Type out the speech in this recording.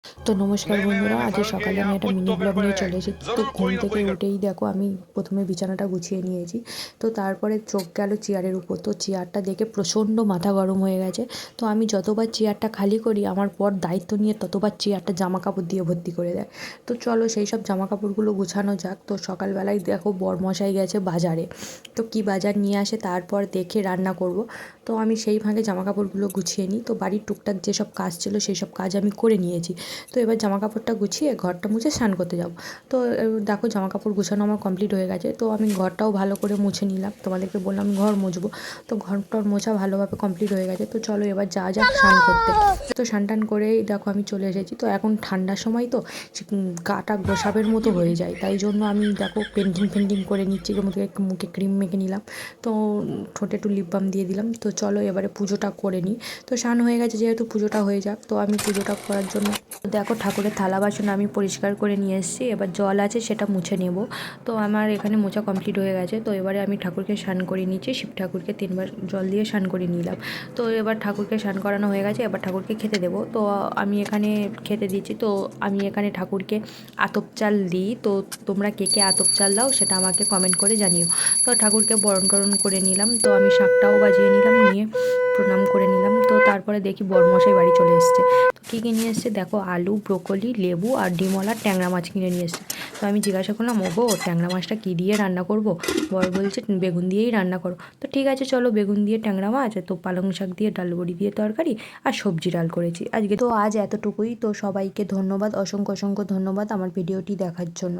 তো নমস্কার नहीं नहीं नहीं বন্ধুরা, नहीं আজ सर के সকালে আমি यहाँ একটা कुछ মিনি तो ব্লগ गड़बड़ নিয়ে है। চলে এসেছি। তো जरूर ঘুম कोई ना থেকে कोई कर। উঠেই দেখো আমি প্রথমে বিছানাটা গুছিয়ে নিয়েছি। তো তারপরে চোখ গেল চেয়ারের উপর। তো চেয়ারটা দেখে প্রচণ্ড মাথা গরম হয়ে গেছে। তো আমি যতবার চেয়ারটা খালি করি আমার বর দায়িত্ব নিয়ে ততবার চেয়ারটা জামা কাপড় দিয়ে ভর্তি করে দেয়। তো চলো সেই সব জামা কাপড়গুলো গুছানো যাক। তো সকালবেলায় দেখো বরমশাই গেছে বাজারে। তো কি বাজার নিয়ে আসে তারপর দেখে রান্না করব। তো আমি সেই ফাঁকে জামা কাপড়গুলো গুছিয়ে নিই। তো বাড়ির টুকটাক যেসব কাজ ছিল সেই সব কাজ আমি করে নিয়েছি। তো এবার জামা কাপড়টা গুছিয়ে ঘরটা মুছে স্নান করতে যাব। তো দেখো জামা কাপড় গুছানো আমার কমপ্লিট হয়ে গেছে। তো আমি ঘরটাও ভালো করে মুছে নিলাম, তোমাদেরকে বললাম আমি ঘর মুছবো। তো ঘরটার মোছা ভালোভাবে কমপ্লিট হয়ে গেছে। তো চলো এবার যাওয়া যাক স্নান করতে। তো স্নান টান করেই দেখো আমি চলে এসেছি। তো এখন ঠান্ডার সময় তো গাটা গোসাপের মতো হয়ে যায়, তাই জন্য আমি দেখো পেন্টিং ফেন্টিং করে নিচ্ছি, মুখে মুখে ক্রিম মেখে নিলাম। তো ঠোঁটে একটু লিপ বাম দিয়ে দিলাম। তো চলো এবারে পুজোটা করে নিই। তো স্নান হয়ে গেছে যেহেতু পুজোটা হয়ে যাক। তো আমি পুজোটা করার জন্য দেখো ঠাকুরের থালা বাসন আমি পরিষ্কার করে নিয়ে এসেছি। এবার জল আছে সেটা মুছে নেব। তো আমার এখানে মোছা কমপ্লিট হয়ে গেছে। তো এবারে আমি ঠাকুরকে স্নান করে নিচ্ছি, শিব ঠাকুরকে 3বার জল দিয়ে স্নান করে নিলাম। তো এবার ঠাকুরকে স্নান করানো হয়ে গেছে, এবার ঠাকুরকে খেতে দেবো। তো আমি এখানে খেতে দিচ্ছি। তো আমি এখানে ঠাকুরকে আতপ চাল দিই। তো তোমরা কে কে আতপ চাল দাও সেটা আমাকে কমেন্ট করে জানিও। তো ঠাকুরকে বরণ টরণ করে নিলাম। তো আমি শাঁখটাও বাজিয়ে নিলাম, নিয়ে প্রণাম করে নিলাম। তো তারপরে দেখি বরমশাই বাড়ি চলে এসছে। তো কী কী নিয়ে এসছে দেখো, আলু, ব্রোকলি, লেবু আর ডিমওয়ালা ট্যাংরা মাছ কিনে নিয়ে এসছে। তো আমি জিজ্ঞাসা করলাম, ওগো ট্যাংরা মাছটা কী দিয়ে রান্না করব? বর বলছে বেগুন দিয়েই রান্না করো। তো ঠিক আছে চলো, বেগুন দিয়ে ট্যাংরা মাছ, তো পালং শাক দিয়ে ডাল বড়ি দিয়ে তরকারি আর সবজি ডাল করেছি আজকে। তো আজ এতটুকুই। তো সবাইকে ধন্যবাদ, অসংখ্য অসংখ্য ধন্যবাদ আমার ভিডিওটি দেখার জন্য।